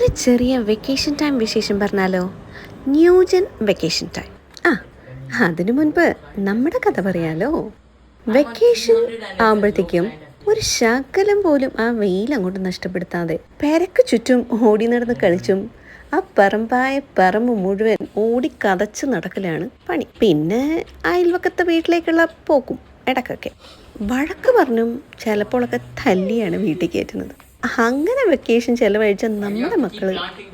ഒരു ചെറിയ vacation time വിശേഷം പറഞ്ഞാലോ? New gen vacation time. ആ അതിനു മുൻപ് നമ്മുടെ കഥ പറയാലോ. വെക്കേഷൻ ആകുമ്പോഴത്തേക്കും ഒരു ശകലം പോലും ആ വെയിൽ അങ്ങോട്ട് നഷ്ടപ്പെടുത്താതെ പെരക്ക് ചുറ്റും ഓടി നടന്ന് കളിച്ചും ആ പറമ്പ് മുഴുവൻ ഓടി കതച്ച് നടക്കലാണ് പണി. പിന്നെ അയൽവക്കത്തെ വീട്ടിലേക്കുള്ള പോക്കും ഇടക്കൊക്കെ വഴക്ക് പറഞ്ഞും ചിലപ്പോഴൊക്കെ തല്ലിയാണ് വീട്ടിൽ കയറ്റുന്നത്. അങ്ങനെ വെക്കേഷൻ ചെലവഴിച്ച നമ്മുടെ മക്കൾ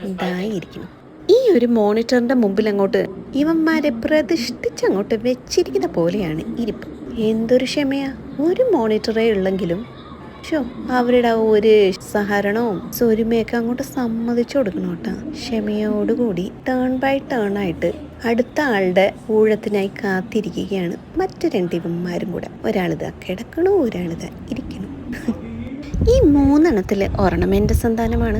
ഇതായിരിക്കണം. ഈ ഒരു മോണിറ്ററിന്റെ മുമ്പിൽ അങ്ങോട്ട് ഇവന്മാരെ പ്രതിഷ്ഠിച്ചങ്ങോട്ട് വെച്ചിരിക്കുന്ന പോലെയാണ് ഇരിപ്പ്. എന്തൊരു ക്ഷമയാ! ഒരു മോണിറ്ററേ ഉള്ളെങ്കിലും അവരുടെ ഒരു സഹകരണവും സ്വരുമയൊക്കെ അങ്ങോട്ട് സമ്മതിച്ചു കൊടുക്കണം കേട്ടോ. ക്ഷമയോടുകൂടി ടേൺ ബൈ ടേൺ ആയിട്ട് അടുത്ത ആളുടെ ഊഴത്തിനായി കാത്തിരിക്കുകയാണ് മറ്റു രണ്ട് ഇവന്മാരും കൂടെ. ഒരാളിതാ കിടക്കണു, ഒരാളിതാ ഇരിക്കണു. ഈ മൂന്നെണ്ണത്തിൽ ഒരെണ്ണം എൻ്റെ സന്താനമാണ്,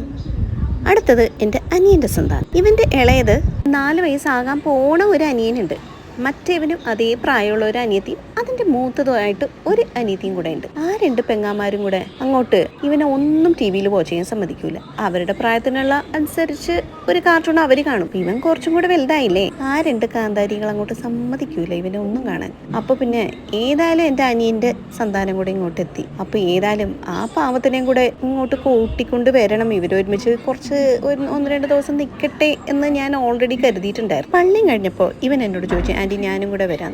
അടുത്തത് എൻ്റെ അനിയൻ്റെ സന്താനം. ഇവൻ്റെ ഇളയത് 4 വയസ്സാകാൻ പോണ ഒരു അനിയനുണ്ട്. മറ്റേവനും അതേ പ്രായമുള്ള ഒരു അനിയത്തിയും അതിൻ്റെ മൂത്തതുമായിട്ട് ഒരു അനിയത്തിയും കൂടെ ഉണ്ട്. ആ 2 പെങ്ങാമാരും കൂടെ അങ്ങോട്ട് ഇവനെ ഒന്നും ടി വിയിൽ വാച്ച് ചെയ്യാൻ സമ്മതിക്കൂല. അവരുടെ പ്രായത്തിനുള്ള അനുസരിച്ച് ഒരു കാർട്ടൂൺ അവർ കാണും. ഇവൻ കുറച്ചും കൂടെ വലുതായില്ലേ, ആ 2 കാന്താരികൾ അങ്ങോട്ട് സമ്മതിക്കൂല ഇവനെ ഒന്നും കാണാൻ. അപ്പൊ പിന്നെ ഏതായാലും എൻ്റെ അനിയൻ്റെ സന്താനം കൂടെ ഇങ്ങോട്ട് എത്തി. അപ്പൊ ഏതായാലും ആ പാവത്തിനെയും കൂടെ ഇങ്ങോട്ട് കൂട്ടിക്കൊണ്ട് വരണം. ഇവരൊരുമിച്ച് കുറച്ച് 1-2 ദിവസം നിൽക്കട്ടെ എന്ന് ഞാൻ ഓൾറെഡി കരുതിയിട്ടുണ്ടായിരുന്നു. പള്ളി കഴിഞ്ഞപ്പോൾ ഇവൻ എന്നോട് ചോദിച്ചു, ആൻറ്റി ഞാനും കൂടെ വരാം.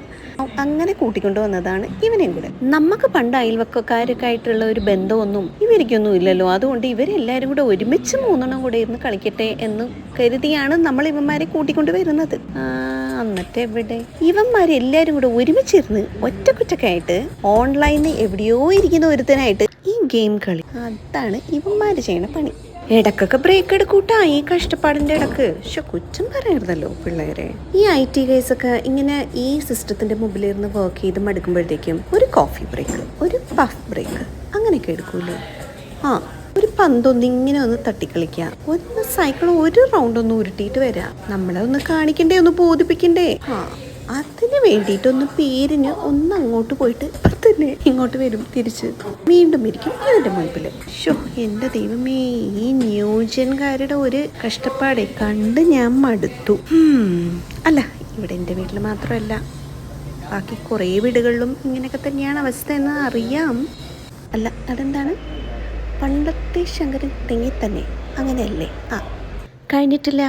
അങ്ങനെ കൂട്ടിക്കൊണ്ടു വന്നതാണ് ഇവനെയും കൂടെ. നമുക്ക് പണ്ട് അയൽവക്കക്കാരൊക്കെ ആയിട്ടുള്ള ഒരു ബന്ധമൊന്നും ഇവർക്കൊന്നും ഇല്ലല്ലോ. അതുകൊണ്ട് ഇവരെല്ലാവരും കൂടെ ഒരുമിച്ച് 3 കൂടെ ഇരുന്ന് കളിക്കട്ടെ എന്ന് കരുതിയാണ് നമ്മൾ ഇവന്മാരെ കൂട്ടിക്കൊണ്ട് വരുന്നത്. എന്നിട്ട് എവിടെ ഇവന്മാരെല്ലാവരും കൂടെ ഒരുമിച്ചിരുന്ന് ഒറ്റക്കൊറ്റക്കായിട്ട് ഓൺലൈനിൽ എവിടെയോ ഇരിക്കുന്ന ഒരുത്തനായിട്ട് ഈ ഗെയിം കളി. അതാണ് ഇവന്മാർ ചെയ്യണ പണി. ഇടക്കൊക്കെ ബ്രേക്ക് എടുക്കൂട്ടാ ഈ കഷ്ടപ്പാടിൻ്റെ ഇടക്ക്. കുറ്റം പറയരുതല്ലോ പിള്ളേരെ. ഈ IT കേസൊക്കെ ഇങ്ങനെ ഈ സിസ്റ്റത്തിന്റെ മുമ്പിലിരുന്ന് വർക്ക് ചെയ്ത് മടുക്കുമ്പോഴത്തേക്കും ഒരു കോഫി ബ്രേക്ക്, ഒരു പഫ് ബ്രേക്ക് അങ്ങനെയൊക്കെ എടുക്കൂലേ. ഒരു പന്തൊന്ന് ഇങ്ങനെ ഒന്ന് തട്ടിക്കളിക്കുക, ഒന്ന് സൈക്കിൾ ഒരു റൗണ്ട് ഒന്ന് ഉരുട്ടിയിട്ട് വരാം. നമ്മളെ ഒന്ന് കാണിക്കണ്ടേ, ഒന്ന് ബോധിപ്പിക്കണ്ടേ. അതിന് വേണ്ടിയിട്ടൊന്ന് പേരിന് ഒന്ന് അങ്ങോട്ട് പോയിട്ട് തന്നെ ഇങ്ങോട്ട് വരും, തിരിച്ച് വീണ്ടും ഇരിക്കും ഇതിൻ്റെ മുൻപിൽ. എൻ്റെ ദൈവമേ, ഈ ന്യൂജൻകാരുടെ ഒരു കഷ്ടപ്പാടെ കണ്ട് ഞാൻ മടുത്തു. അല്ല, ഇവിടെ എൻ്റെ വീട്ടിൽ മാത്രമല്ല, ബാക്കി കുറേ വീടുകളിലും ഇങ്ങനെയൊക്കെ തന്നെയാണ് അവസ്ഥ എന്ന് അറിയാം. അല്ല അതെന്താണ്, പണ്ടത്തെ ശങ്കരൻ തെങ്ങി തന്നെ അങ്ങനെയല്ലേ? കഴിഞ്ഞിട്ടില്ല.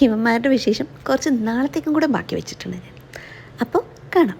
ഇവന്മാരുടെ വിശേഷം കുറച്ച് നാളത്തേക്കും കൂടെ ബാക്കി വെച്ചിട്ടുണ്ട് ഞാൻ. അപ്പോൾ കാണാം.